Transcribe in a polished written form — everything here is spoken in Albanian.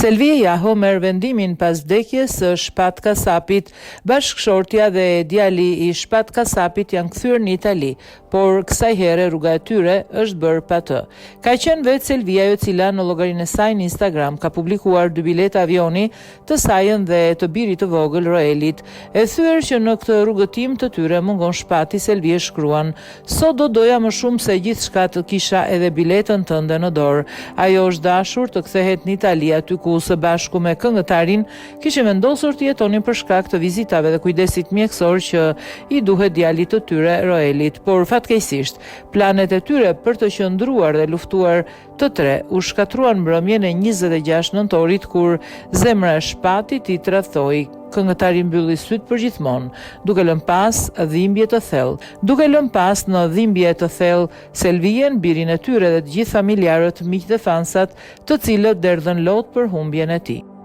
Selviaho merr vendimin pas vdekjes së Shpat Kasapit. Bashkëshortja dhe djali i Shpat Kasapit janë kthyer në Itali, por kësaj here rruga e tyre është bërë pa të. Ka qenë vetë Selvia e cila në llogarinë e saj në Instagram ka publikuar 2 bileta avioni të sajën dhe të birit të vogël Roelit. E thyer që në këtë rrugëtim të tyre mungon Shpati, Selvia shkruan: "Sot do doja më shumë se gjithçka të kisha edhe biletën tënde në dorë. Ajo është dashur të kthehet në Itali, aty ku së bashku me këngëtarin kishin vendosur të jetonin për shkak të vizitave dhe kujdesit mjekësor që i duhet djalit të tyre Roelit, por fatkeqësisht planet e tyre për të qëndruar dhe luftuar të tre u shkatruan mbrëmjen e 26 nëntorit kur zemra e Shpatit i tradhtoi. Këngëtari mbylli syt për gjithmonë, duke lënë pas dhimbje të thellë. Duke lënë pas në dhimbje të thellë Selvien, birin e tyre dhe të gjithë familjarët, miq dhe fansat, të cilët derdhën lot për humbjen e tij.